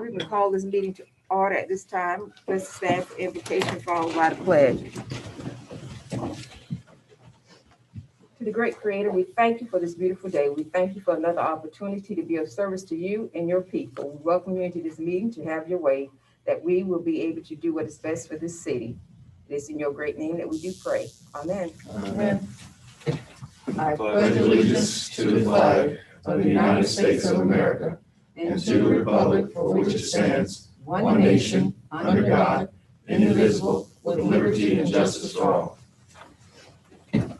We will call this meeting to order at this time. First staff invocation followed by the pledge. To the great creator, we thank you for this beautiful day. We thank you for another opportunity to be of service to you and your people. We welcome you into this meeting to have your way, that we will be able to do what is best for this city. It is in your great name that we do pray. Amen. Amen. I Pledge allegiance to the flag of the United States of America and to the republic for which it stands, one nation, under God, indivisible, with liberty and justice for all. At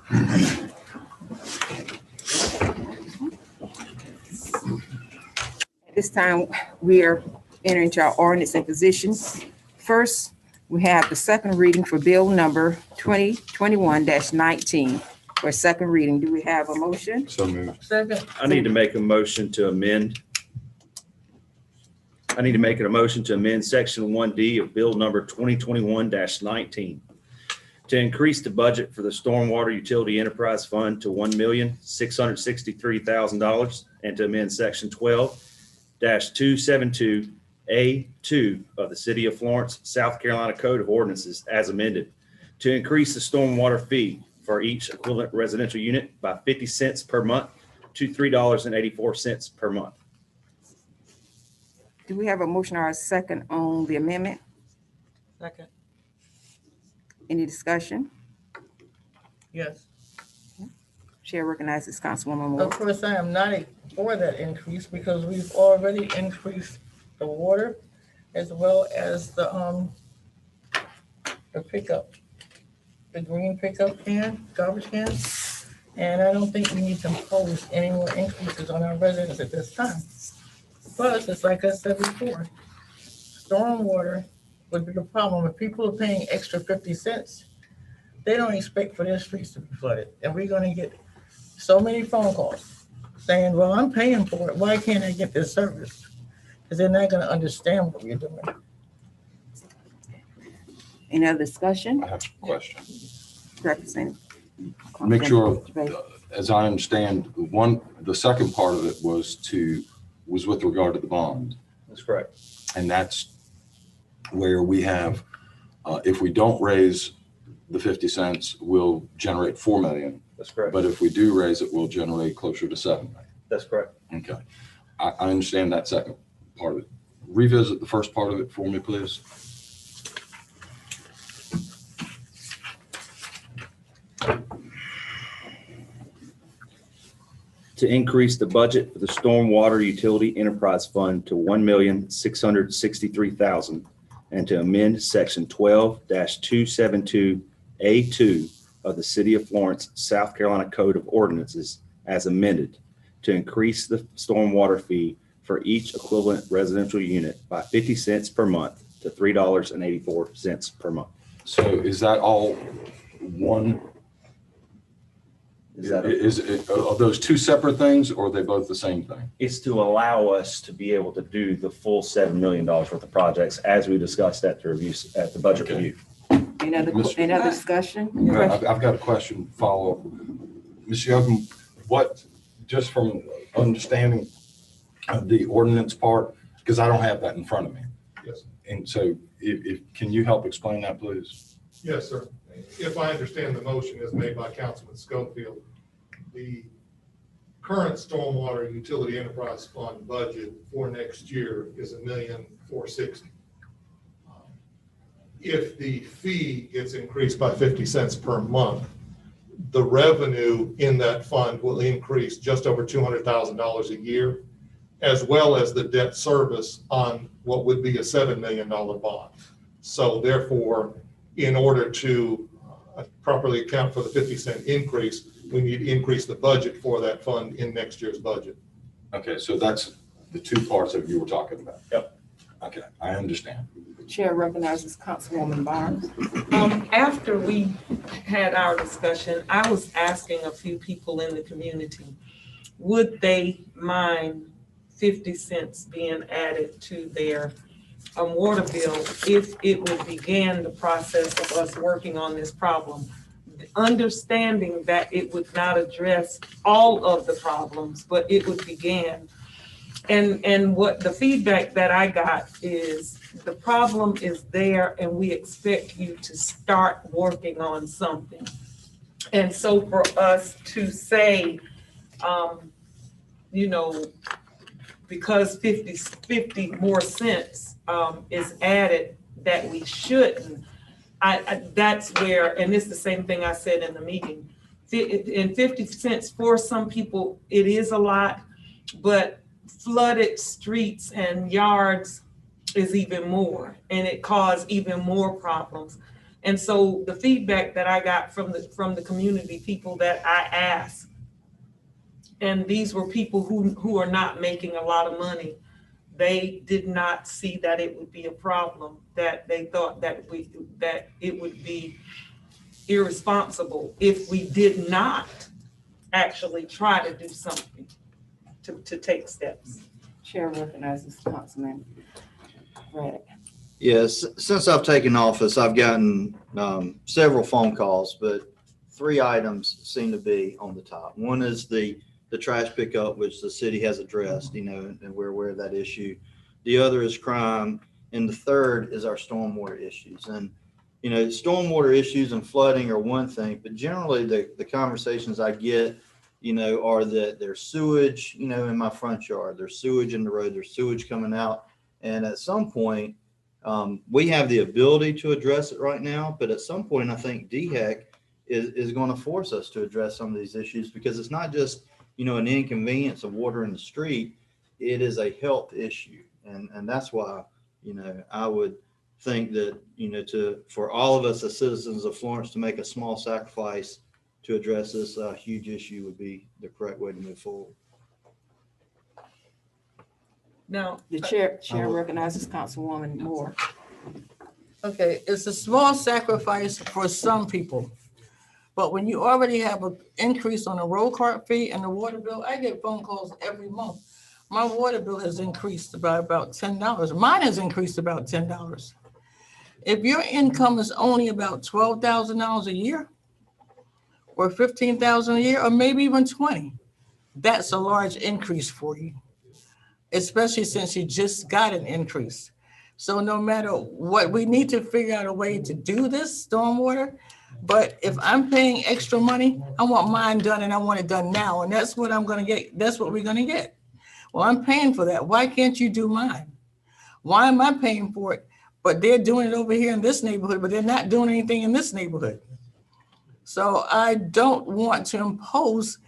this time, we are entering into our ordinance and positions. First, we have the second reading for bill number 2021-19. For second reading, do we have a motion? So moved. Second. I need to make a motion to amend. I need to make a motion to amend section 1D of bill number 2021-19 to increase the budget for the Stormwater Utility Enterprise Fund to $1,663,000 and to amend section 12-272A2 of the City of Florence, South Carolina Code of Ordinances as amended to increase the stormwater fee for each equivalent residential unit by 50 cents per month to $3.84 per month. Do we have a motion or a second on the amendment? Second. Any discussion? Yes. Chair recognizes Councilwoman Moore. Of course, I am not for that increase because we've already increased the water as well as the pickup, the green pickup can, garbage can. And I don't think we need to impose any more increases on our residents at this time. Plus, it's like I said before, stormwater would be the problem. If people are paying extra 50 cents, they don't expect for their streets to be flooded. And we're gonna get so many phone calls saying, well, I'm paying for it. Why can't I get this service? Because they're not gonna understand what we're doing. Any other discussion? I have a question. Representative. Make sure, Jebaily. as I understand, the second part of it was with regard to the bond. That's correct. And that's where we have, if we don't raise the 50 cents, we'll generate 4 million. That's correct. But if we do raise it, we'll generate closer to 7 million. That's correct. Okay. I understand that second part of it. Revisit the first part of it for me, please. To increase the budget for the Stormwater Utility Enterprise Fund to $1,663,000 and to amend section 12-272A2 of the City of Florence, South Carolina Code of Ordinances as amended to increase the stormwater fee for each equivalent residential unit by 50 cents per month to $3.84 per month. So is that all one? Are those two separate things or are they both the same thing? It's to allow us to be able to do the full $7 million worth of projects as we discussed at the reviews, at the budget review. Any other discussion? I've got a question follow up. Ms. Yoakum, what, just from understanding the ordinance part, because I don't have that in front of me. Yes. And so can you help explain that, please? Yes, sir. If I understand the motion is made by Councilman Schofield, the current stormwater utility enterprise fund budget for next year is $1,460,000. If the fee gets increased by 50 cents per month, the revenue in that fund will increase just over $200,000 a year, as well as the debt service on what would be a $7 million bond. So therefore, in order to properly account for the 50-cent increase, we need to increase the budget for that fund in next year's budget. Okay, so that's the two parts that you were talking about. Yep. Okay, I understand. The chair recognizes Councilwoman Barnes. After we had our discussion, I was asking a few people in the community, would they mind 50 cents being added to their water bill if it would begin the process of us working on this problem, understanding that it would not address all of the problems, but it would begin And what the feedback that I got is the problem is there and we expect you to start working on something. And so for us to say, you know, because 50 more cents is added, that we shouldn't, that's where, and it's the same thing I said in the meeting. And 50 cents for some people, it is a lot, but flooded streets and yards is even more, and it caused even more problems. And so the feedback that I got from the community people that I asked, and these were people who are not making a lot of money, they did not see that it would be a problem, that they thought that it would be irresponsible if we did not actually try to do something to take steps. Chair recognizes Councilman Braddock. Yes, since I've taken office, I've gotten several phone calls, but 3 items seem to be on the top. One is the trash pickup, which the city has addressed, you know, and we're aware of that issue. The other is crime, and the third is our stormwater issues. And, you know, stormwater issues and flooding are one thing, but generally the conversations I get, you know, are that there's sewage, you know, in my front yard, there's sewage in the road, there's sewage coming out. And at some point, we have the ability to address it right now, but at some point, I think DHEC is going to force us to address some of these issues, because it's not just, you know, an inconvenience of water in the street, it is a health issue. And that's why, you know, I would think that, you know, for all of us as citizens of Florence to make a small sacrifice to address this huge issue would be the correct way to move forward. Now, The chair recognizes Councilwoman Moore. Okay, it's a small sacrifice for some people. But when you already have an increase on the road cart fee and the water bill, I get phone calls every month. My water bill has increased by about $10. Mine has increased about $10. If your income is only about $12,000 a year, or $15,000 a year, or maybe even 20, that's a large increase for you, especially since you just got an increase. So no matter what, we need to figure out a way to do this stormwater. But if I'm paying extra money, I want mine done and I want it done now. And that's what I'm gonna get. That's what we're gonna get. Well, I'm paying for that. Why can't you do mine? Why am I paying for it? But they're doing it over here in this neighborhood, but they're not doing anything in this neighborhood. So I don't want to impose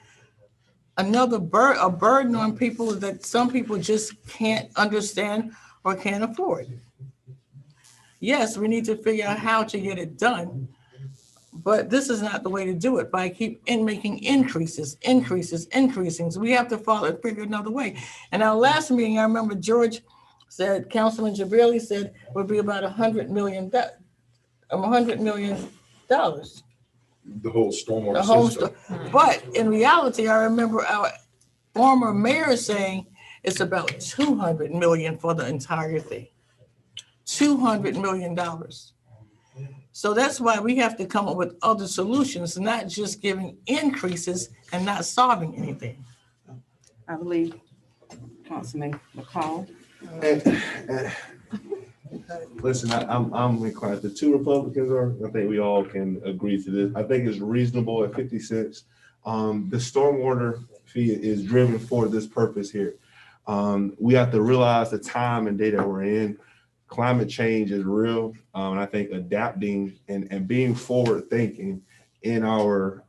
another burden on people that some people just can't understand or can't afford. Yes, we need to figure out how to get it done, but this is not the way to do it by making increasing. So we have to figure another way. And our last meeting, I remember George said, Councilman Jebaily said would be about $100 million. The whole stormwater system. But in reality, I remember our former mayor saying it's about $200 million for the entire thing. $200 million. So that's why we have to come up with other solutions, not just giving increases and not solving anything. I believe Councilman McCall. Listen, I'm inclined. The 2 Republicans are, I think we all can agree to this. I think it's reasonable at 50 cents. The stormwater fee is driven for this purpose here. We have to realize the time and day that we're in. Climate change is real. And I think adapting and being forward thinking in our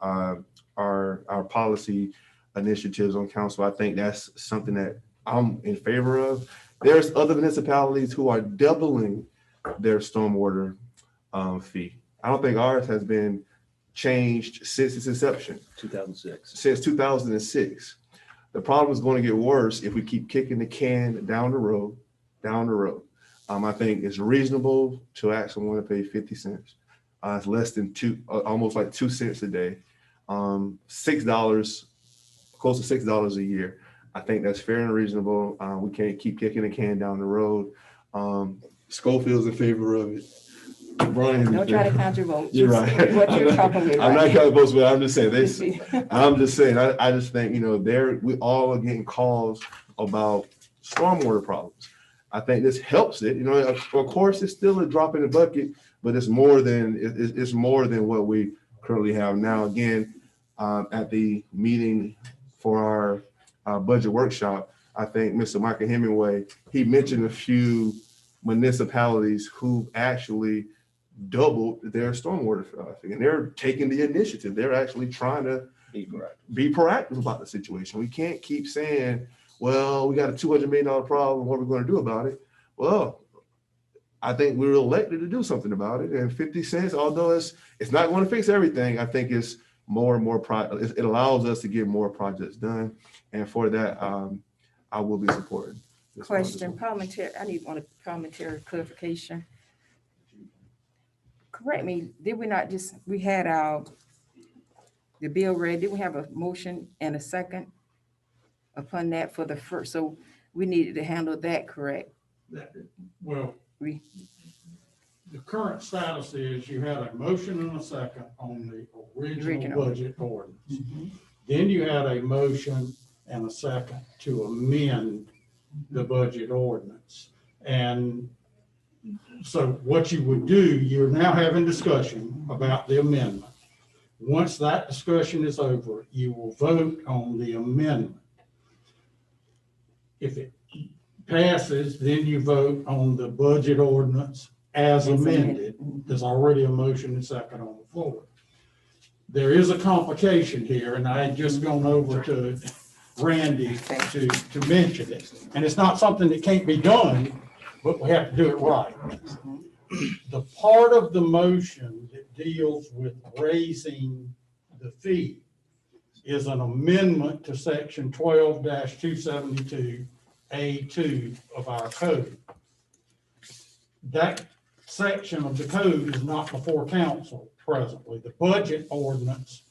policy initiatives on council, I think that's something that I'm in favor of. There's other municipalities who are doubling their stormwater fee. I don't think ours has been changed since its inception. 2006. Since 2006. The problem is going to get worse if we keep kicking the can down the road. I think it's reasonable to ask someone to pay 50 cents. It's less than almost like 2 cents a day. $6, close to $6 a year. I think that's fair and reasonable. We can't keep kicking the can down the road. Schofield's in favor of it. Bryan, Don't try to count your votes. You're right. What you're talking about. I'm not counting votes, but I'm just saying this. I'm just saying. I just think, you know, we all are getting calls about stormwater problems. I think this helps it. You know, of course, it's still a drop in the bucket, but it's more than what we currently have now. Again, at the meeting for our budget workshop, I think Mr. Michael Hemingway, he mentioned a few municipalities who actually doubled their stormwater thing, and they're taking the initiative. They're actually trying to be proactive about the situation. We can't keep saying, well, we got a $200 million problem. What are we going to do about it? Well, I think we were elected to do something about it. And 50 cents, although it's not going to fix everything, I think it's more and more, it allows us to get more projects done. And for that, I will be supporting this. Question, parliamentary, I need one parliamentary clarification. Correct me, did we not just, we had the bill read, did we have a motion and a second upon that for the first, so we needed to handle that, correct? Well, We, the current status is you had a motion and a second on the original Original. budget ordinance. Then you had a motion and a second to amend the budget ordinance. And so what you would do, you're now having discussion about the amendment. Once that discussion is over, you will vote on the amendment. If it passes, then you vote on the budget ordinance as amended. There's already a motion and second on the floor. There is a complication here, and I had just gone over to Randy to mention it. And it's not something that can't be done, but we have to do it right. The part of the motion that deals with raising the fee is an amendment to section 12-272A2 of our code. That section of the code is not before council presently. The budget ordinance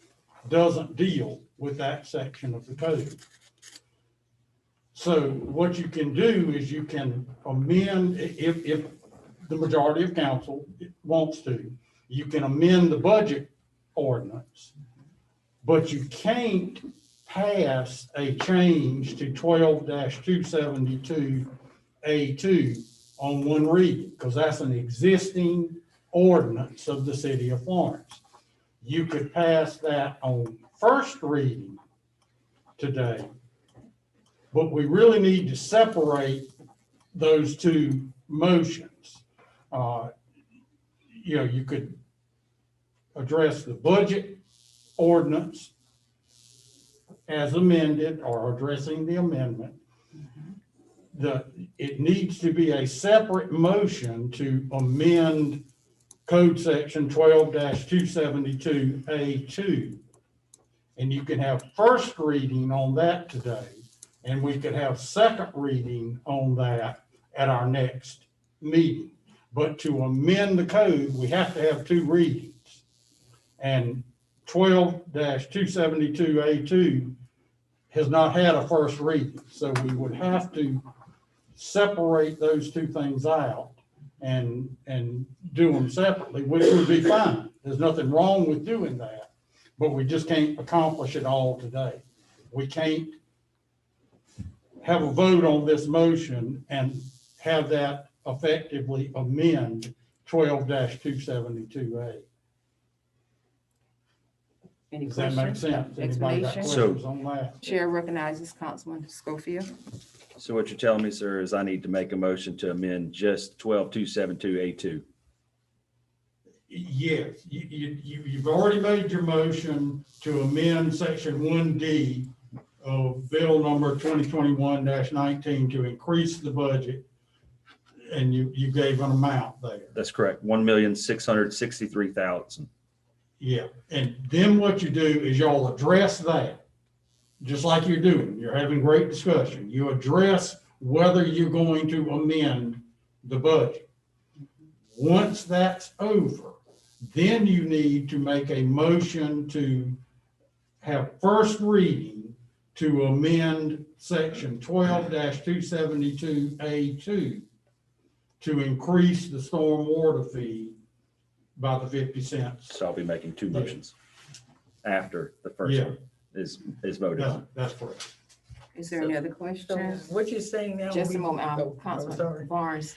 doesn't deal with that section of the code. So what you can do is you can amend, if the majority of council wants to, you can amend the budget ordinance, but you can't pass a change to 12-272A2 on one reading, because that's an existing ordinance of the city of Florence. You could pass that on first reading today, but we really need to separate those two motions. You could address the budget ordinance as amended, or addressing the amendment. It needs to be a separate motion to amend code section 12-272A2. And you can have first reading on that today, and we could have second reading on that at our next meeting. But to amend the code, we have to have two readings. And 12-272A2 has not had a first reading. So we would have to separate those two things out and do them separately, which would be fine. There's nothing wrong with doing that, but we just can't accomplish it all today. We can't have a vote on this motion and have that effectively amend 12-272A. any Does that make questions? sense? Anybody got Explanation? questions on that? Chair recognizes Councilman Schofield. So what you're telling me, sir, is I need to make a motion to amend just 12-272A2. Yes, you've already made your motion to amend section 1D of bill number 2021-19 to increase the budget, and you gave an amount there. That's correct, $1,663,000. Yeah, and then what you do is y'all address that, just like you're doing. You're having great discussion. You address whether you're going to amend the budget. Once that's over, then you need to make a motion to have first reading to amend section 12-272A2 to increase the stormwater fee by the 50 cents. So I'll be making two motions after the first Yeah. one is voted on. That's correct. Is there any other So questions? what you're saying now? Just a moment, Oh, Councilman sorry. Barnes.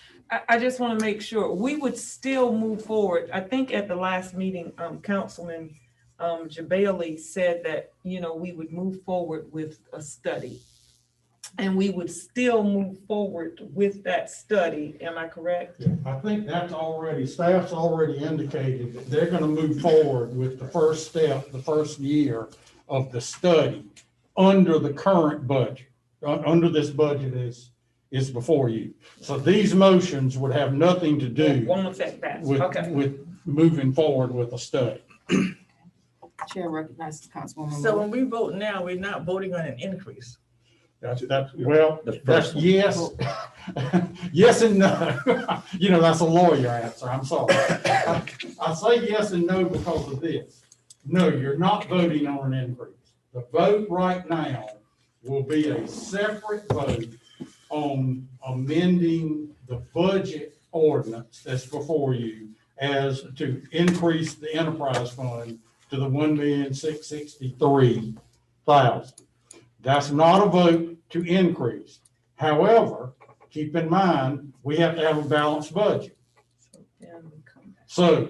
I just want to make sure, we would still move forward. I think at the last meeting, Councilman Jebaily said that, we would move forward with a study. And we would still move forward with that study. Am I correct? Yeah, I think that's already, staff's already indicated that they're gonna move forward with the first step, the first year of the study under the current budget, under this budget is before you. So these motions would have nothing to do Won't affect that. with, Okay. with moving forward with a study. Chair recognizes Councilwoman So Moore. when we vote now, we're not voting on an increase. Well, The that's first one. yes, yes and no. That's a lawyer answer, I'm sorry. I say yes and no because of this. No, you're not voting on an increase. The vote right now will be a separate vote on amending the budget ordinance that's before you as to increase the enterprise fund to the 1,663,000. That's not a vote to increase. However, keep in mind, we have to have a balanced budget. So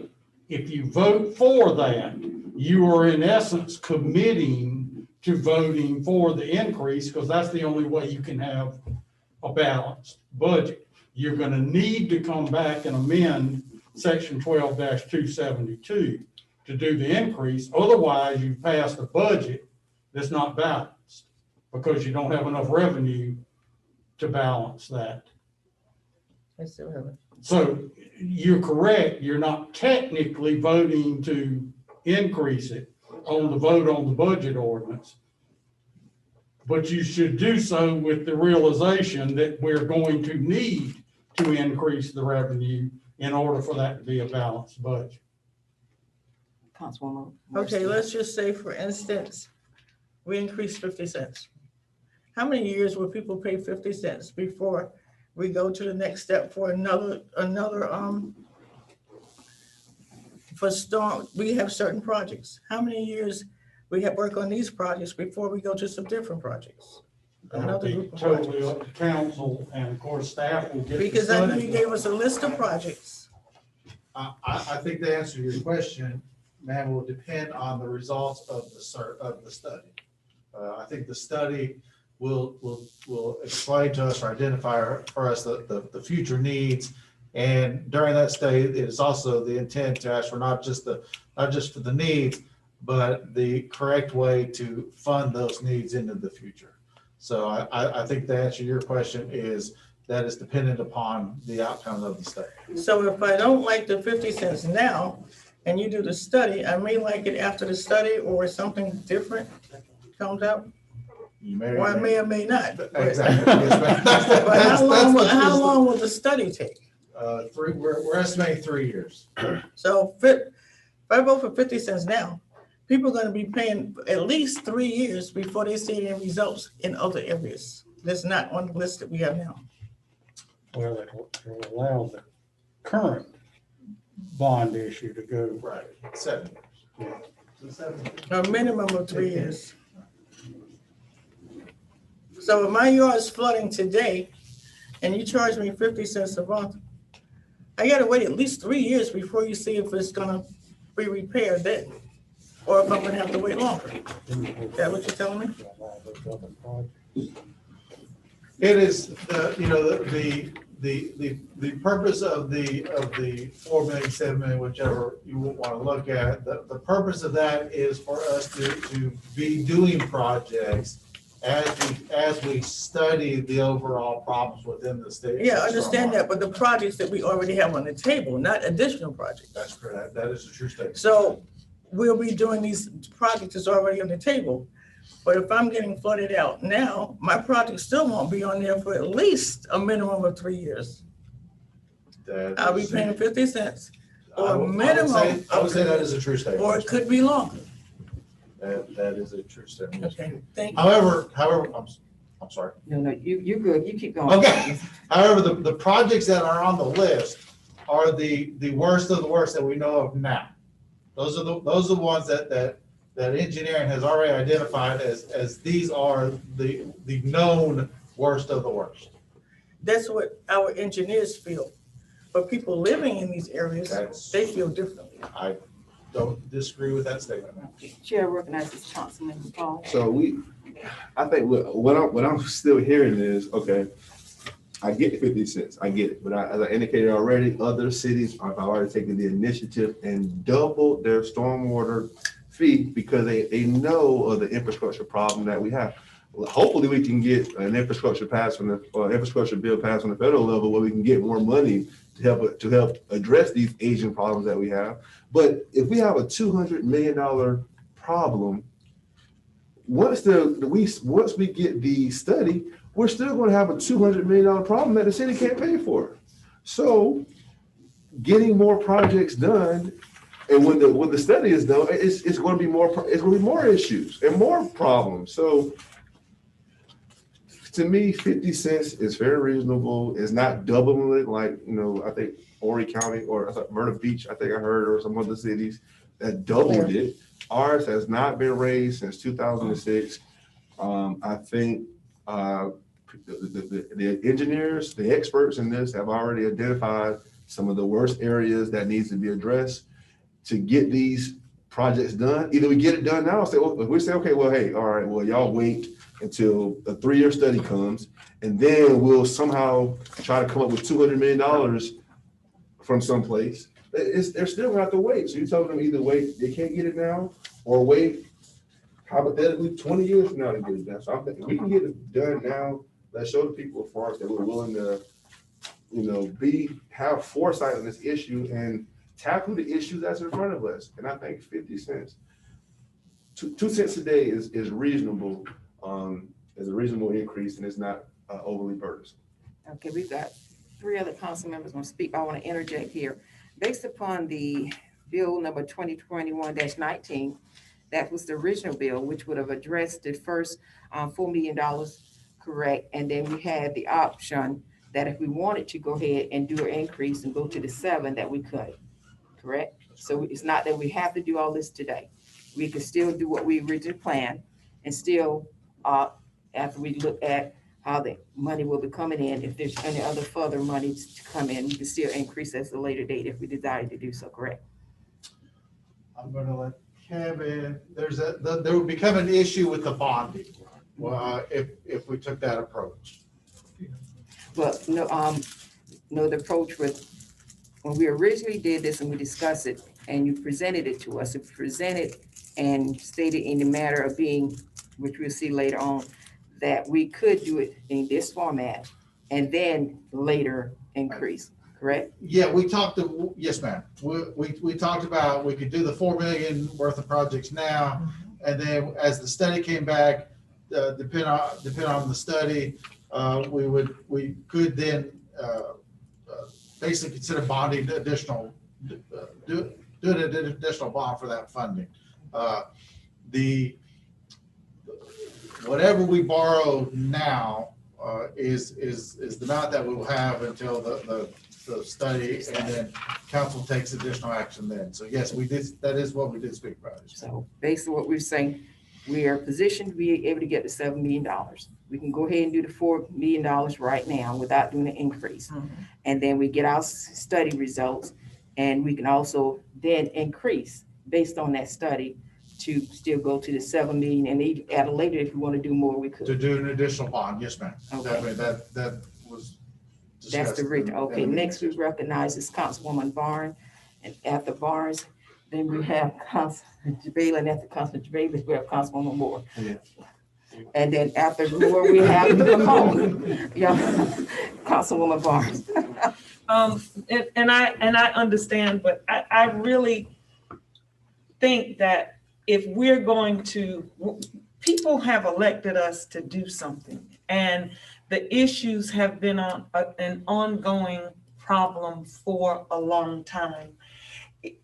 if you vote for that, you are in essence committing to voting for the increase because that's the only way you can have a balanced budget. You're going to need to come back and amend section 12-272 to do the increase. Otherwise, you pass the budget that's not balanced because you don't have enough revenue to balance that. I still haven't. So you're correct, you're not technically voting to increase it on the vote on the budget ordinance. But you should do so with the realization that we're going to need to increase the revenue in order for that to be a balanced budget. Councilwoman. Okay, let's just say, for instance, we increase 50 cents. How many years will people pay 50 cents before we go to the next step for another, for storm, we have certain projects. How many years we have work on these projects before we go to some different projects? That'll Another be group of totally projects. up to council and of course staff will get the Because I know you study. gave us a list of projects. I think the answer to your question, ma'am, will depend on the results of the study. I think the study will explain to us or identify for us the future needs. And during that study, it is also the intent to ask for not just for the needs, but the correct way to fund those needs into the future. So I think the answer to your question is that is dependent upon the outcomes of the study. So if I don't like the 50 cents now, and you do the study, I may like it after the study or something different comes out, You may or I may or may not. But Exactly. Yes, ma'am. but how long will the study take? We're estimating 3 years. So if I vote for 50 cents now, people are going to be paying at least 3 years before they see any results in other areas. That's not on the list that we have now. Well, it'll allow the current bond issue to go. Right. 7 years. So 7 years. A minimum of 3 years. So if my yard is flooding today and you charge me 50 cents a month, I gotta wait at least 3 years before you see if it's gonna be repaired then, or if I'm gonna have to wait longer. Is that what you're telling me? It is, the purpose of the 4 million, 7 million, whichever you want to look at, the purpose of that is for us to be doing projects as we study the overall problems within the state. Yeah, I understand that, but the projects that we already have on the table, not additional projects. That's correct. That is a true statement. So we'll be doing these projects that's already on the table. But if I'm getting flooded out now, my project still won't be on there for at least a minimum of 3 years. I'll be paying 50 cents, or minimum. I would say that is a true statement. Or it could be longer. That is a true statement. Okay, thank you. However, I'm sorry. No, you're good. You keep going. Okay. However, the projects that are on the list are the worst of the worst that we know of now. Those are the ones that that engineering has already identified as these are the known worst of the worst. That's what our engineers feel. But people living in these areas, they feel differently. I don't disagree with that statement. Chair recognizes Councilman Paul. So I think what I'm still hearing is, okay, I get the 50 cents, I get it. But as I indicated already, other cities have already taken the initiative and doubled their stormwater fee because they know of the infrastructure problem that we have. Well, hopefully we can get an infrastructure bill passed on the federal level where we can get more money to help address these aging problems that we have. But if we have a $200 million problem, once we get the study, we're still going to have a $200 million problem that the city can't pay for. So getting more projects done, and when the study is done, it's going to be more issues and more problems. So to me, 50 cents is very reasonable. It's not doubling it like, I think Horry County or Myrtle Beach, I think I heard, or some other cities that doubled it. Ours has not been raised since 2006. I think the engineers, the experts in this have already identified some of the worst areas that needs to be addressed to get these projects done. Either we get it done now, we say, okay, well, hey, all right, well, y'all wait until a 3-year study comes, and then we'll somehow try to come up with $200 million from someplace. They're still gonna have to wait. So you tell them either wait, they can't get it now, or wait hypothetically 20 years from now to get it done. So I'm thinking we can get it done now. Let's show the people of Florence that we're willing to, have foresight on this issue and tackle the issues that's in front of us. And I think 50 cents, 2 cents a day is reasonable. Is a reasonable increase, and it's not overly burdensome. Okay, we've got 3 other council members want to speak. I want to interject here. Based upon the bill number 2021-19, that was the original bill, which would have addressed the first $4 million, correct? And then we had the option that if we wanted to go ahead and do an increase and go to the 7, that we could, correct? So it's not that we have to do all this today. We can still do what we originally planned and still, after we look at how the money will be coming in, if there's any other further money to come in, we can still increase at a later date if we desire to do so, correct? I'm going to let Kevin, there would become an issue with the bonding if we took that approach. Well, no, the approach was, when we originally did this and we discussed it and you presented it to us, it was presented and stated in the matter of being, which we'll see later on, that we could do it in this format and then later increase, correct? Yeah, yes, ma'am. We talked about we could do the 4 million worth of projects now, and then as the study came back, depend on the study, we could then basically consider bonding additional, do an additional bond for that funding. Whatever we borrow now is the amount that we will have until the study, and then council takes additional action then. So yes, that is what we did speak about. So based on what we're saying, we are positioned to be able to get the $7 million. We can go ahead and do the $4 million right now without doing an increase. And then we get our study results, and we can also then increase based on that study to still go to the 7 million, and even at a later, if you want to do more, we could. To do an additional bond, yes, ma'am. Okay. That was That's the reason. Okay, next we recognize is Councilwoman Barnes, and after Barnes, then we have Councilman Jebaily, and after Councilman Jebaily, we have Councilwoman Moore. Yeah. And then after Moore, we have the phone. Yeah, Councilwoman Barnes. And I understand, but I really think that if we're going to, people have elected us to do something, and the issues have been an ongoing problem for a long time.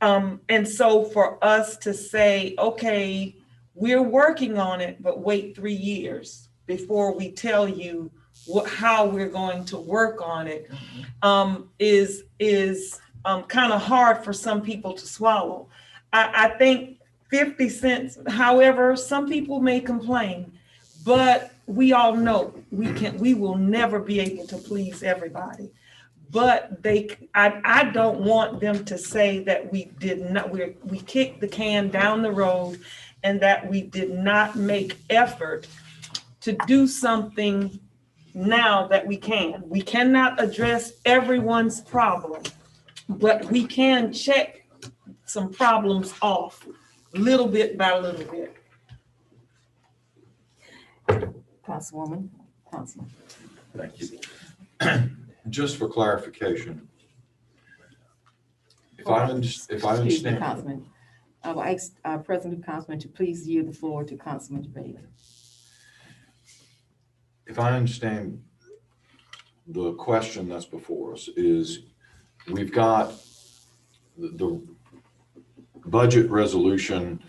And so for us to say, okay, we're working on it, but wait 3 years before we tell you how we're going to work on it, is kind of hard for some people to swallow. I think 50 cents. However, some people may complain, but we all know we will never be able to please everybody. But I don't want them to say that we kicked the can down the road and that we did not make effort to do something now that we can. We cannot address everyone's problem, but we can check some problems off little bit by little bit. Councilwoman, Councilman. Thank you. Just for clarification, if I Excuse me, understand, Councilman. I will ask President Councilman to please yield the floor to Councilman Jebaily. if I understand the question that's before us is, we've got the budget resolution,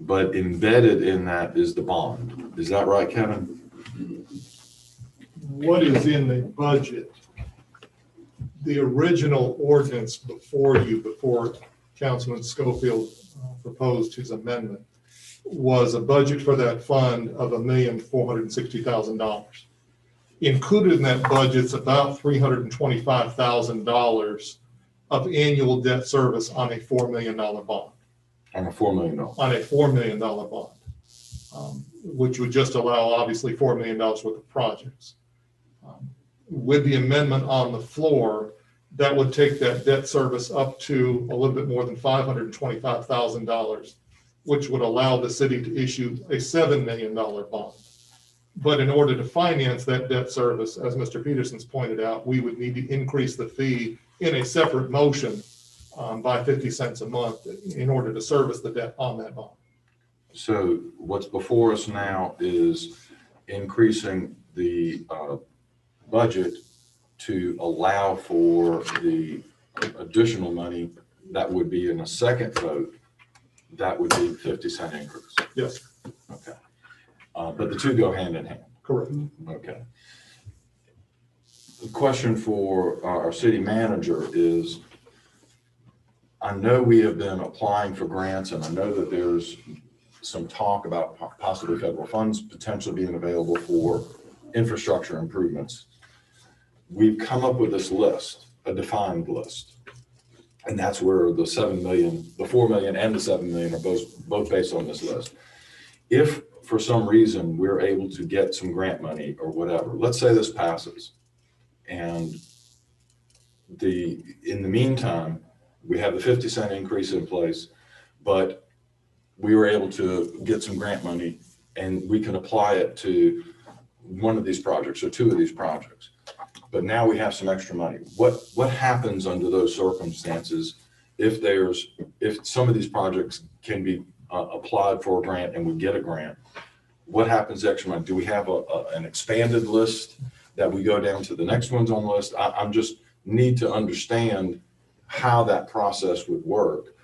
but embedded in that is the bond. Is that right, Kevin? What is in the budget? The original ordinance before you, before Councilman Schofield proposed his amendment, was a budget for that fund of $1,460,000. Included in that budget is about $325,000 of annual debt service on a $4 million bond. On a $4 million. On a $4 million bond, which would just allow obviously $4 million worth of projects. With the amendment on the floor, that would take that debt service up to a little bit more than $525,000, which would allow the city to issue a $7 million bond. But in order to finance that debt service, as Mr. Peterson's pointed out, we would need to increase the fee in a separate motion by 50 cents a month in order to service the debt on that bond. So what's before us now is increasing the budget to allow for the additional money that would be in a second vote. That would be 50-cent increase. Yes, Okay. But the two go hand in hand. correct. Okay. The question for our city manager is, I know we have been applying for grants, and I know that there's some talk about possibly federal funds potentially being available for infrastructure improvements. We've come up with this list, a defined list. And that's where the 7 million, the 4 million and the 7 million are both based on this list. If for some reason we're able to get some grant money or whatever, let's say this passes, and in the meantime, we have the 50-cent increase in place, but we were able to get some grant money and we can apply it to one of these projects or two of these projects. But now we have some extra money. What happens under those circumstances if some of these projects can be applied for a grant and we get a grant? What happens extra money? Do we have an expanded list that we go down to the next ones on the list? I'm just need to understand how that process would work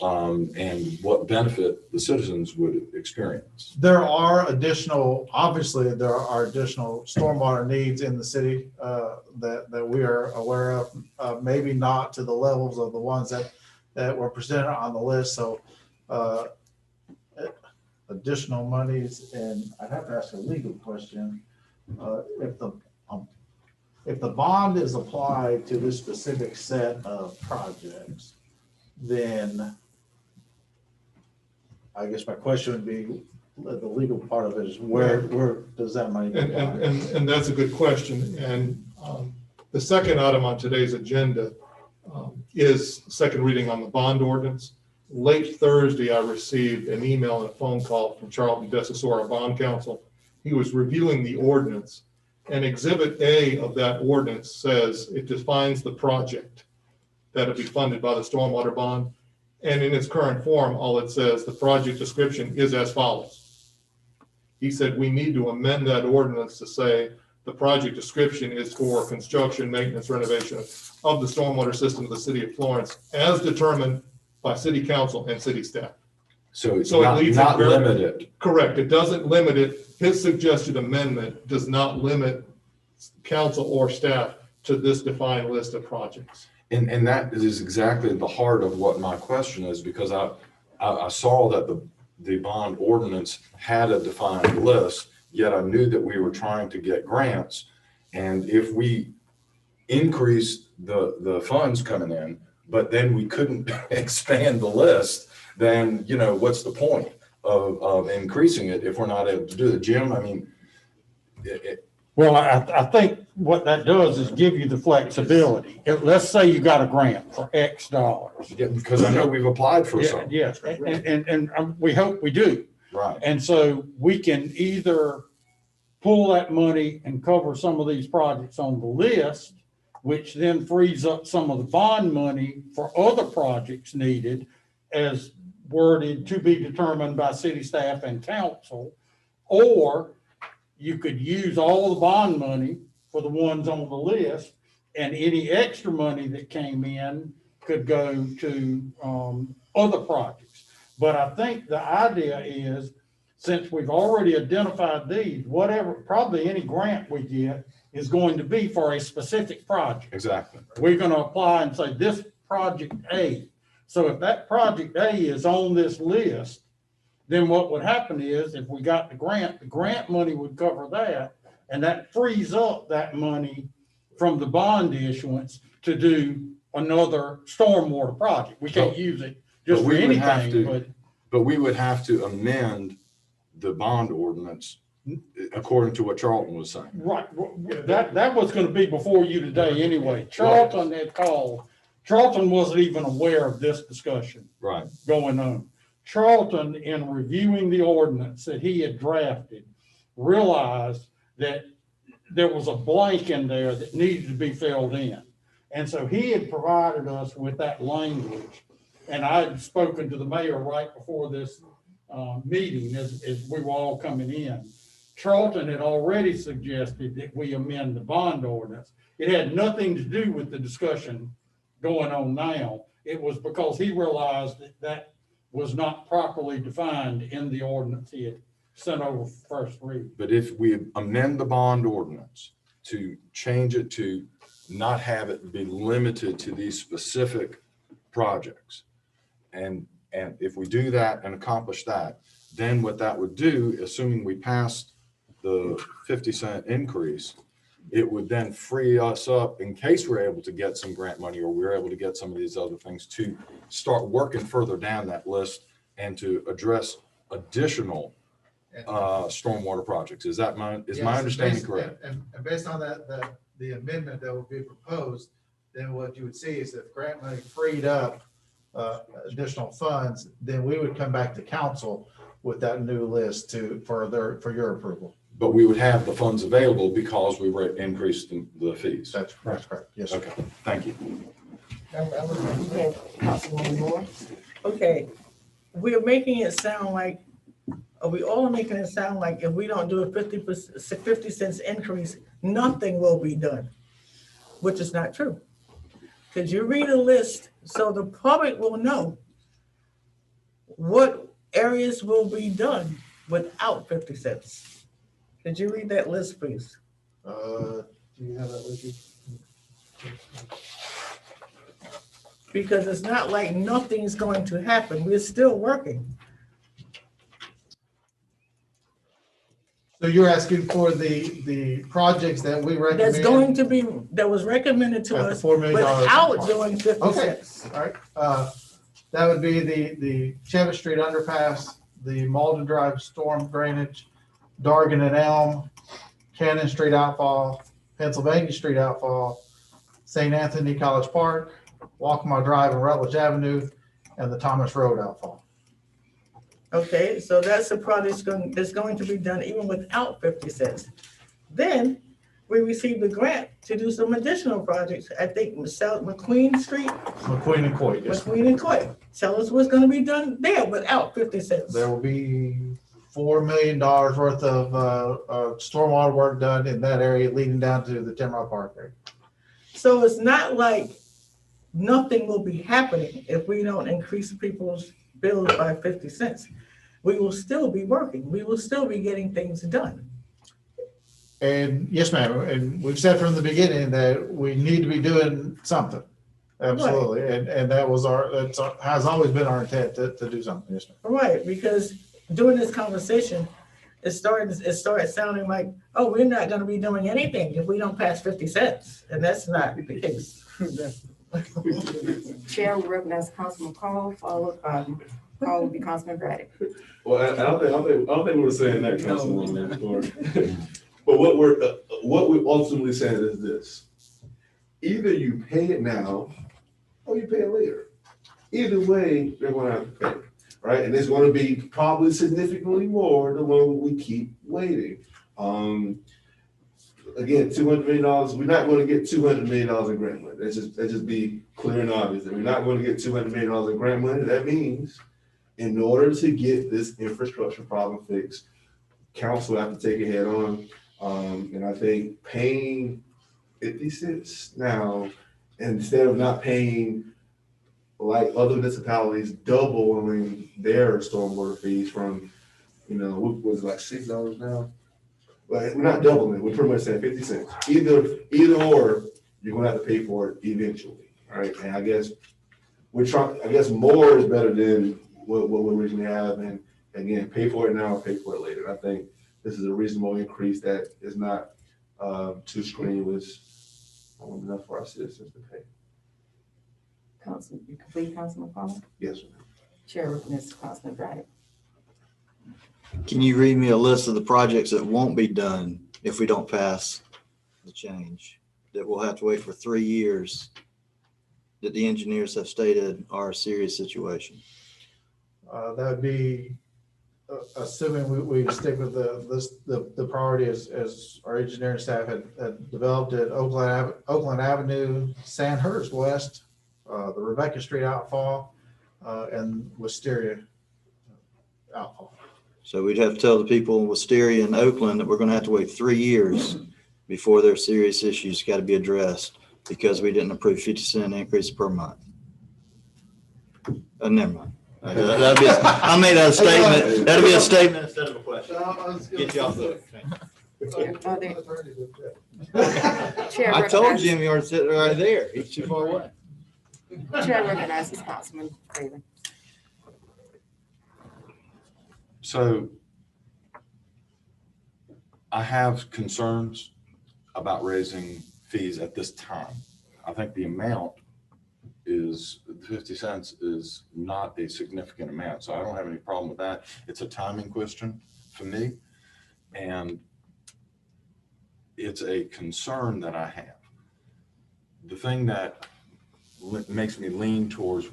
and what benefit the citizens would experience. There are additional stormwater needs in the city that we are aware of, maybe not to the levels of the ones that were presented on the list. So additional monies, and I'd have to ask a legal question. If the bond is applied to this specific set of projects, then I guess my question would be, the legal part of it is where does that money go? And that's a good question. And the second item on today's agenda is second reading on the bond ordinance. Late Thursday, I received an email and a phone call from Charlton Desasore, our bond counsel. He was reviewing the ordinance, and Exhibit A of that ordinance says it defines the project that will be funded by the stormwater bond. And in its current form, all it says, the project description is as follows. He said, we need to amend that ordinance to say the project description is for construction, maintenance, renovation of the stormwater system of the city of Florence as determined by city council and city staff. So it's So it leaves it not very- limited. Correct. It doesn't limit it. His suggested amendment does not limit council or staff to this defined list of projects. And that is exactly the heart of what my question is, because I saw that the bond ordinance had a defined list, yet I knew that we were trying to get grants. And if we increased the funds coming in, but then we couldn't expand the list, then, you know, what's the point of increasing it if we're not able to do it? Jim, I mean, Well, I think what that does is give you the flexibility. Let's say you got a grant for X dollars. yeah, because I know we've applied for Yeah, some. yes, and we hope we do. Right. And so we can either pull that money and cover some of these projects on the list, which then frees up some of the bond money for other projects needed as worded to be determined by city staff and council. Or you could use all the bond money for the ones on the list, and any extra money that came in could go to other projects. But I think the idea is, since we've already identified these, whatever, probably any grant we get is going to be for a specific project. Exactly. We're going to apply and say this project A. So if that project A is on this list, then what would happen is if we got the grant money would cover that, and that frees up that money from the bond issuance to do another stormwater project. We can't use it just for anything, but we would have to amend the bond ordinance according to what Charlton was saying. right. That was going to be before you today anyway. Charlton had called. Charlton wasn't even aware of this discussion Right. going on. Charlton, in reviewing the ordinance that he had drafted, realized that there was a blank in there that needed to be filled in. And so he had provided us with that language. And I had spoken to the mayor right before this meeting as we were all coming in. Charlton had already suggested that we amend the bond ordinance. It had nothing to do with the discussion going on now. It was because he realized that was not properly defined in the ordinance he had sent over first read. But if we amend the bond ordinance to change it to not have it be limited to these specific projects, and if we do that and accomplish that, then what that would do, assuming we passed the 50-cent increase, it would then free us up in case we're able to get some grant money or we're able to get some of these other things to start working further down that list and to address additional stormwater projects. Is that my understanding correct? And based on that, the amendment that will be proposed, then what you would see is if grant money freed up additional funds, then we would come back to council with that new list for your approval. But we would have the funds available because we increased the fees. That's correct. Yes, sir. Okay, thank you. Councilwoman Moore? Okay, we're making it sound like, are we all making it sound like if we don't do a 50 cents increase, nothing will be done, which is not true. Could you read a list so the public will know what areas will be done without 50 cents? Could you read that list, please? Do you have that with you? Because it's not like nothing's going to happen. We're still working. So you're asking for the projects that we recommend? That's going to be, that was recommended to At the us $4 million without doing 50 Okay. cents. All right, that would be the Chevy Street underpass, the Malden Drive storm drainage, Dargan and Elm, Cannon Street outfall, Pennsylvania Street outfall, St. Anthony College Park, Walkmore Drive and Rutledge Avenue, and the Thomas Road outfall. Okay, so that's a project that's going to be done even without 50 cents. Then we received a grant to do some additional projects. I think South McQueen Street, McQueen and Coit, yes. McQueen and Coit. Tell us what's going to be done there without 50 cents. There will be $4 million worth of stormwater work done in that area leading down to the Tempore Park area. So it's not like nothing will be happening if we don't increase people's bills by 50 cents. We will still be working. We will still be getting things done. And yes, ma'am, and we've said from the beginning that we need to be doing something. Absolutely, and that was has always been our intent to do something, yes, ma'am. Right, because during this conversation, it started sounding like, oh, we're not gonna be doing anything if we don't pass 50 cents, and that's not the case. Chair will recognize Councilman Call, followed by, Call will be Councilman Braddock. Well, I don't think we were saying that, Councilwoman. But what we're ultimately saying is this: either you pay it now, or you pay it later. Either way, they're going to have to pay, right? And it's going to be probably significantly more the longer we keep waiting. Again, $200 million. We're not going to get $200 million in grant money. Let's just be clear and obvious that we're not going to get $200 million in grant money. That means, in order to get this infrastructure problem fixed, council have to take it head on. And I think paying 50 cents now, instead of not paying like other municipalities, doubling their stormwater fees from, what was it, like $6 now? Like, we're not doubling it. We're pretty much saying 50 cents. Either or, you're gonna have to pay for it eventually, right? And I guess more is better than what we originally have. And again, pay for it now, pay for it later. I think this is a reasonable increase that is not too strenuous, enough for our citizens to pay. Council, you complete, Councilman Call? Yes, sir. Chair recognizes Councilman Braddock. Can you read me a list of the projects that won't be done if we don't pass the change, that we'll have to wait for 3 years, that the engineers have stated are a serious situation? That would be, assuming we stick with the priority as our engineering staff had developed it: Oakland Avenue, Sandhurst West, the Rebecca Street outfall, and Wisteria outfall. So we'd have to tell the people in Wisteria and Oakland that we're going to have to wait 3 years before their serious issues got to be addressed because we didn't approve 50-cent increase per month. Never mind. I made that a statement. That'll be a statement instead of a question. Get you off the. I told Jimmy you were sitting right there. He's too far away. Chair recognizes Councilman Craven. So I have concerns about raising fees at this time. I think the amount is 50 cents is not a significant amount, so I don't have any problem with that. It's a timing question for me, and it's a concern that I have. The thing that makes me lean towards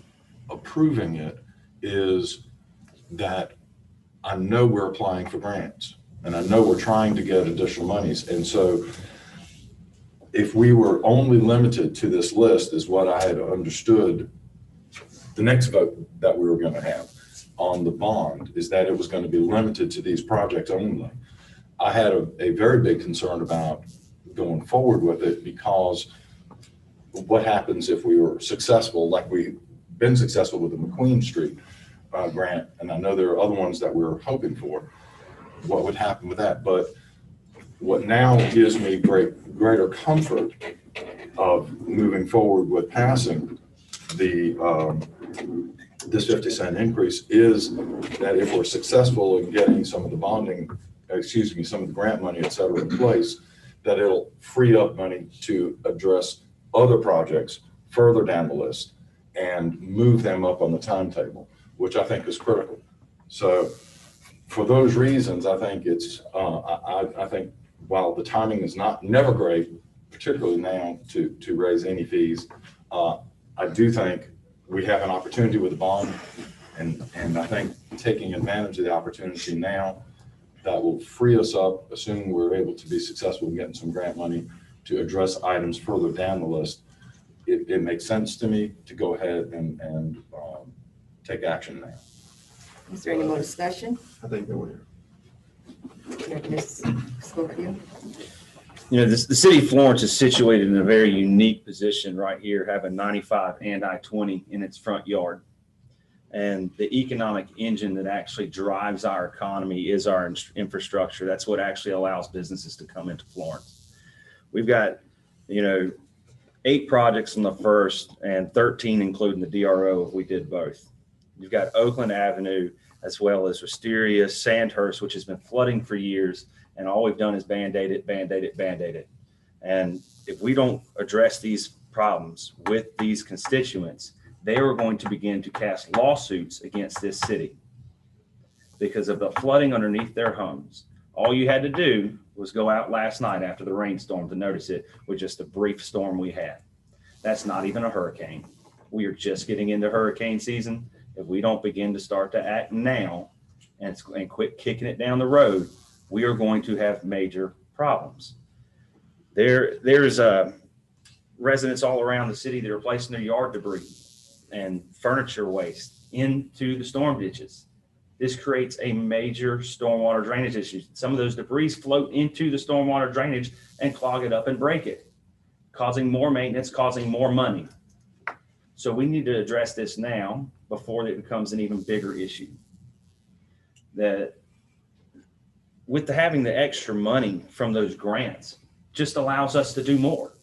approving it is that I know we're applying for grants and I know we're trying to get additional monies. And so if we were only limited to this list, is what I had understood the next vote that we were going to have on the bond, is that it was going to be limited to these projects only. I had a very big concern about going forward with it, because what happens if we were successful, like we've been successful with the McQueen Street grant, and I know there are other ones that we're hoping for, what would happen with that? But what now gives me greater comfort of moving forward with passing the this 50-cent increase is that if we're successful in getting some of the bonding, some of the grant money, et cetera, in place, that it'll free up money to address other projects further down the list and move them up on the timetable, which I think is critical. So for those reasons, I think it's, I think while the timing is never great, particularly now to raise any fees, I do think we have an opportunity with the bond, and I think taking advantage of the opportunity now that will free us up, assuming we're able to be successful in getting some grant money to address items further down the list. It makes sense to me to go ahead and take action now. Is there any more discussion? I think that we're here. Ms. Schofield? The city of Florence is situated in a very unique position right here, having 95 and I-20 in its front yard. And the economic engine that actually drives our economy is our infrastructure. That's what actually allows businesses to come into Florence. We've got, 8 projects on the first and 13 including the DRO if we did both. You've got Oakland Avenue as well as Wisteria, Sandhurst, which has been flooding for years, and all we've done is Band-Aid it, Band-Aid it, Band-Aid it. And if we don't address these problems with these constituents, they are going to begin to cast lawsuits against this city because of the flooding underneath their homes. All you had to do was go out last night after the rainstorm to notice it with just a brief storm we had. That's not even a hurricane. We are just getting into hurricane season. If we don't begin to start to act now and quit kicking it down the road, we are going to have major problems. There's residents all around the city that are placing their yard debris and furniture waste into the storm ditches. This creates a major stormwater drainage issue. Some of those debris float into the stormwater drainage and clog it up and break it, causing more maintenance, causing more money. So we need to address this now before it becomes an even bigger issue. That with having the extra money from those grants just allows us to do more.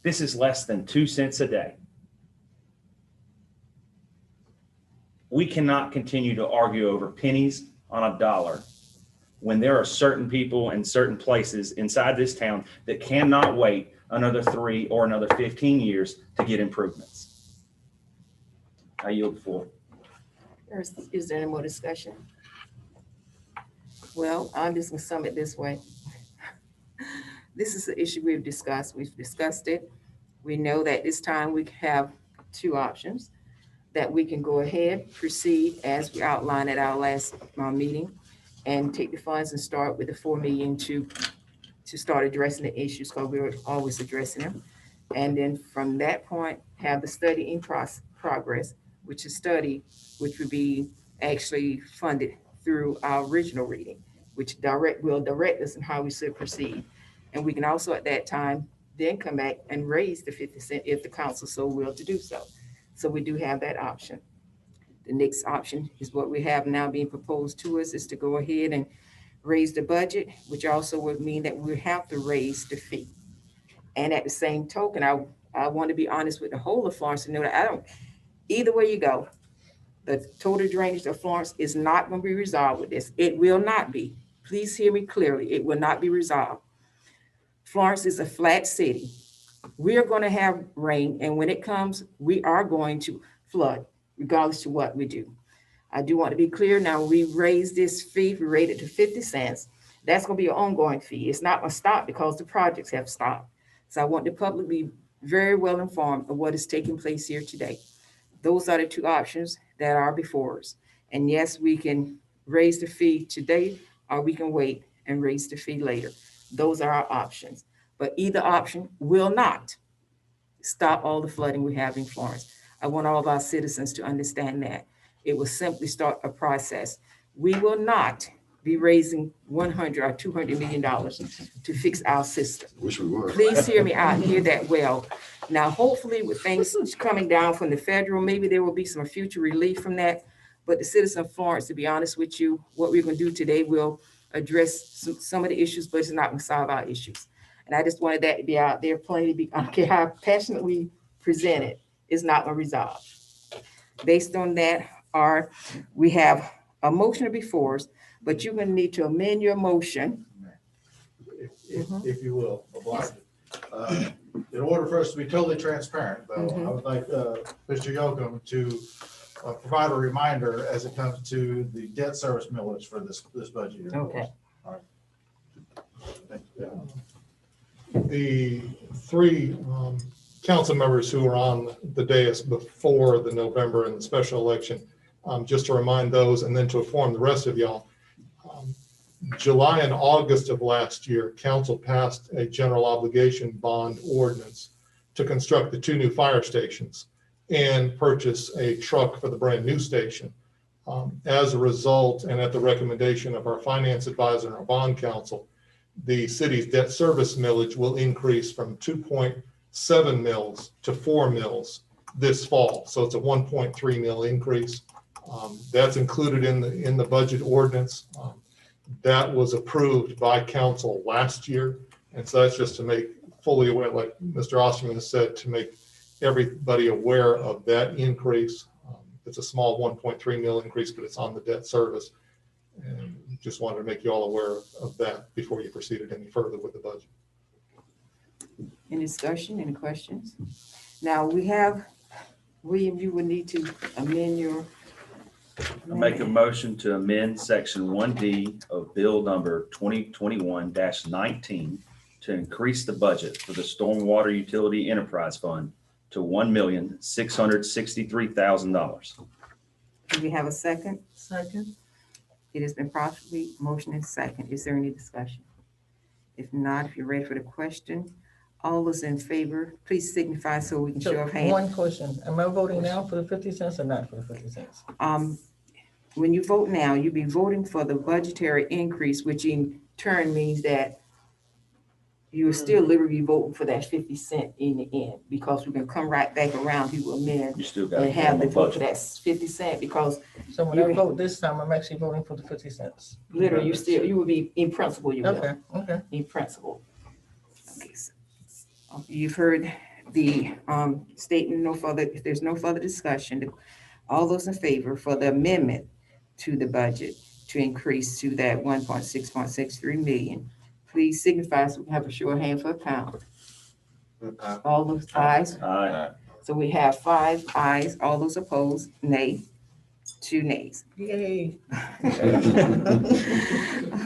This is less than 2 cents a day. We cannot continue to argue over pennies on a dollar when there are certain people and certain places inside this town that cannot wait another 3 or another 15 years to get improvements. I yield the floor. Is there any more discussion? Well, I'm just gonna sum it this way. This is the issue we've discussed. We've discussed it. We know that this time we have 2 options, that we can go ahead, proceed as we outlined at our last meeting, and take the funds and start with the 4 million to start addressing the issues, because we're always addressing them. And then from that point, have the study in progress, which is study, which would be actually funded through our original reading, which will direct us in how we should proceed. And we can also at that time then come back and raise the 50 cents if the council so will to do so. So we do have that option. The next option is what we have now being proposed to us, is to go ahead and raise the budget, which also would mean that we have to raise the fee. And at the same token, I want to be honest with the whole of Florence and know that either way you go, the total drainage of Florence is not going to be resolved with this. It will not be. Please hear me clearly. It will not be resolved. Florence is a flat city. We are going to have rain, and when it comes, we are going to flood, regardless of what we do. I do want to be clear now, we raised this fee, we raised it to 50 cents. That's going to be an ongoing fee. It's not going to stop because the projects have stopped. So I want the public to be very well informed of what is taking place here today. Those are the 2 options that are before us. And yes, we can raise the fee today, or we can wait and raise the fee later. Those are our options. But either option will not stop all the flooding we have in Florence. I want all of our citizens to understand that. It will simply start a process. We will not be raising $100 or $200 million to fix our system. Wish we were. Please hear me out, hear that well. Now, hopefully with things coming down from the federal, maybe there will be some future relief from that. But the citizen of Florence, to be honest with you, what we're going to do today will address some of the issues, but it's not going to solve our issues. And I just wanted that to be out there plainly. I don't care how passionate we present it, it's not going to resolve. Based on that, we have a motion before us, but you're going to need to amend your motion. If you will, oblige. In order for us to be totally transparent, though, I would like Mr. Yocum to provide a reminder as it comes to the debt service millage for this budget year. Okay. All right. The 3 council members who were on the dais before the November and the special election, just to remind those and then to inform the rest of y'all, July and August of last year, council passed a general obligation bond ordinance to construct the 2 new fire stations and purchase a truck for the brand new station. As a result, and at the recommendation of our finance advisor and our bond counsel, the city's debt service millage will increase from 2.7 mils to 4 mils this fall. So it's a 1.3 mil increase. That's included in the budget ordinance. That was approved by council last year. And so that's just to make fully aware, like Mr. Osterman has said, to make everybody aware of that increase. It's a small 1.3 mil increase, but it's on the debt service. And just wanted to make you all aware of that before you proceeded any further with the budget. Any discussion, any questions? Now we have, William, you would need to amend your. I make a motion to amend section 1D of bill number 2021-19 to increase the budget for the Stormwater Utility Enterprise Fund to $1,663,000. Do we have a second? Second. It has been properly motioned and second. Is there any discussion? If not, if you're ready for the question, all those in favor, please signify so we can show So of hands. one question, am I voting now for the 50 cents or not for the 50 cents? When you vote now, you'll be voting for the budgetary increase, which in turn means that you're still literally voting for that 50 cent in the end, because we can come right back around, you will amend You still got to and have the vote for budget. that 50 cent, because So when I vote this time, I'm actually voting for the 50 cents. literally you will be, in principle, you will. Okay, okay. In principle. Okay, so, you've heard the statement, no further, if there's no further discussion, all those in favor for the amendment to the budget to increase to that 1.663 million, please signify so we have a show of hand for a count. All those ayes. Aye. So we have 5 ayes, all those opposed, nay, 2 nays. Yay.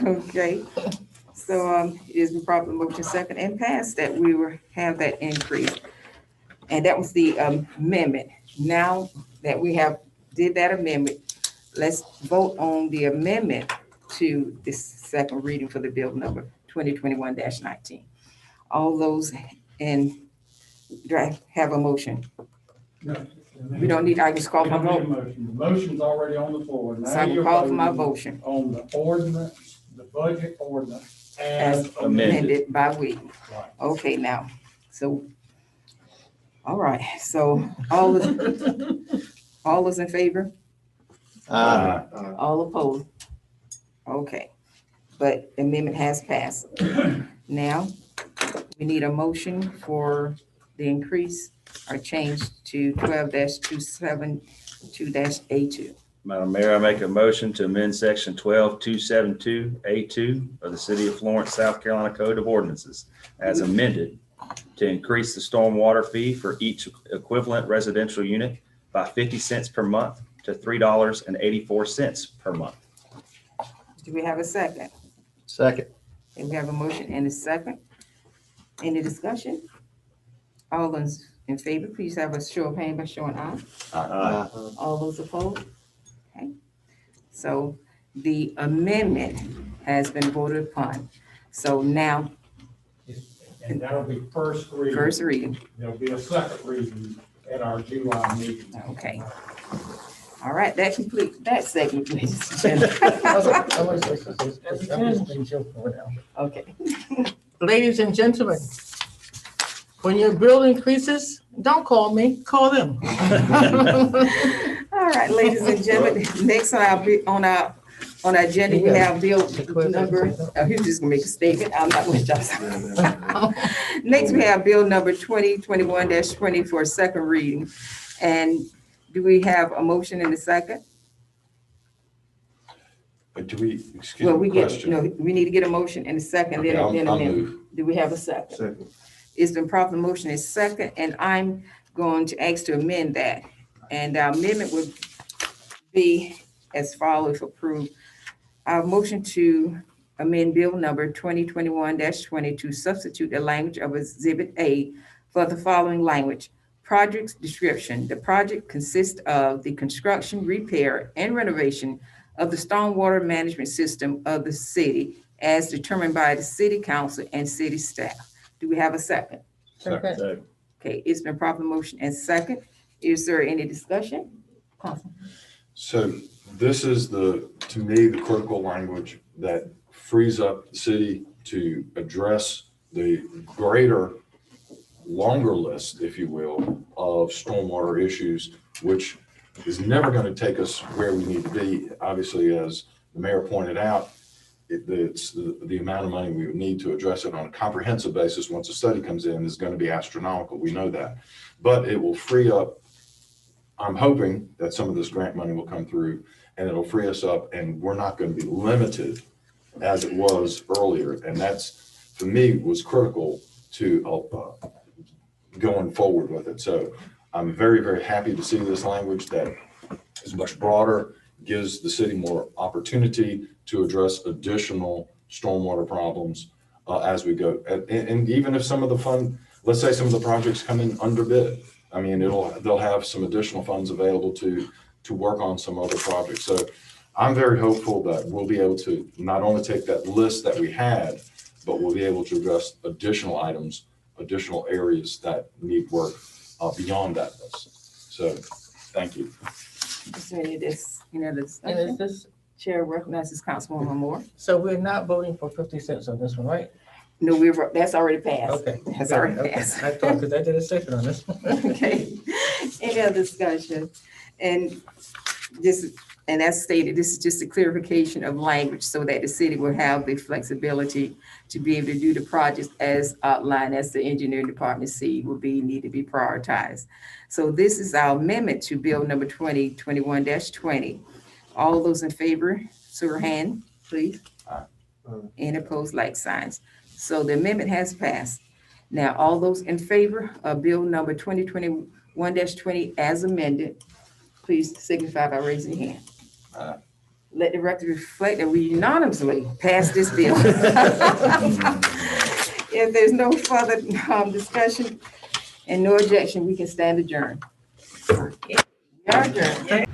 Okay, so it is been properly motion second and passed that we will have that increase. And that was the amendment. Now that we have did that amendment, let's vote on the amendment to this second reading for the bill number 2021-19. All those in, do I have a motion? No. We don't need, I just call We for don't need a vote. motion. The motion's already on the floor. Now So I will you're call for my voting motion on the ordinance, the budget ordinance as as amended. amended by William. Right. Okay, now, so, all right, so all those in favor? All opposed? Okay, but amendment has passed. Now, we need a motion for the increase or change to 12-272-A2. Madam Mayor, I make a motion to amend section 12272A2 of the City of Florence, South Carolina Code of Ordinances as amended to increase the stormwater fee for each equivalent residential unit by 50 cents per month to $3.84 per month. Do we have a second? Second. And we have a motion and a second. Any discussion? All those in favor, please have a show of hand by showing aye. Aye. All those opposed? Okay. So the amendment has been voted upon. So now, And that'll be first reading. first reading, There'll be a second reading at our July meeting. okay. All right, that completes that segment, ladies and gentlemen. Okay. Ladies and gentlemen, when your bill increases, don't call me, call them. All right, ladies and gentlemen, next on our agenda, we have bill number, he's just gonna make a statement, I'm not with y'all. Next, we have bill number 2021-20 for second reading. And do we have a motion in a second? But do we, excuse Well, me, we get, question? no, we need to get a motion in a second, Okay, then I'll amendment. move. Do we have a second? Second. It's been properly motion is second, and I'm going to ask to amend that. And our amendment would be as follows if approved. Our motion to amend bill number 2021-20 to substitute the language of Exhibit A for the following language. Project description. The project consists of the construction, repair, and renovation of the stormwater management system of the city as determined by the city council and city staff. Do we have a second? Second. Okay, it's been properly motion and second. Is there any discussion? Council. So this is to me, the critical language that frees up the city to address the greater, longer list, if you will, of stormwater issues, which is never going to take us where we need to be. Obviously, as the mayor pointed out, it's the amount of money we would need to address it on a comprehensive basis once a study comes in is going to be astronomical. We know that. But it will free up, I'm hoping that some of this grant money will come through and it'll free us up and we're not going to be limited as it was earlier. And that's, for me, was critical to going forward with it. So I'm very, very happy to see this language that is much broader, gives the city more opportunity to address additional stormwater problems as we go. And even if some of the fund, let's say some of the projects come in under bid, I mean, they'll have some additional funds available to work on some other projects. So I'm very hopeful that we'll be able to not only take that list that we had, but we'll be able to address additional items, additional areas that need work beyond that list. So thank you. Is there any of this, And discussion? is this, Chair recognizes Councilwoman Moore. so we're not voting for 50 cents on this one, right? No, that's already passed. Okay. That's already Okay. passed. I thought, because I did a second on this one. Okay, any other discussion? And as stated, this is just a clarification of language so that the city will have the flexibility to be able to do the projects as outlined as the engineering department see need to be prioritized. So this is our amendment to bill number 2021-20. All those in favor, show your hand, please. And opposed, like signs. So the amendment has passed. Now, all those in favor of bill number 2021-20 as amended, please signify by raising your hand. Let the record reflect that we unanimously passed this bill. If there's no further discussion and no objection, we can stand adjourned. We are adjourned.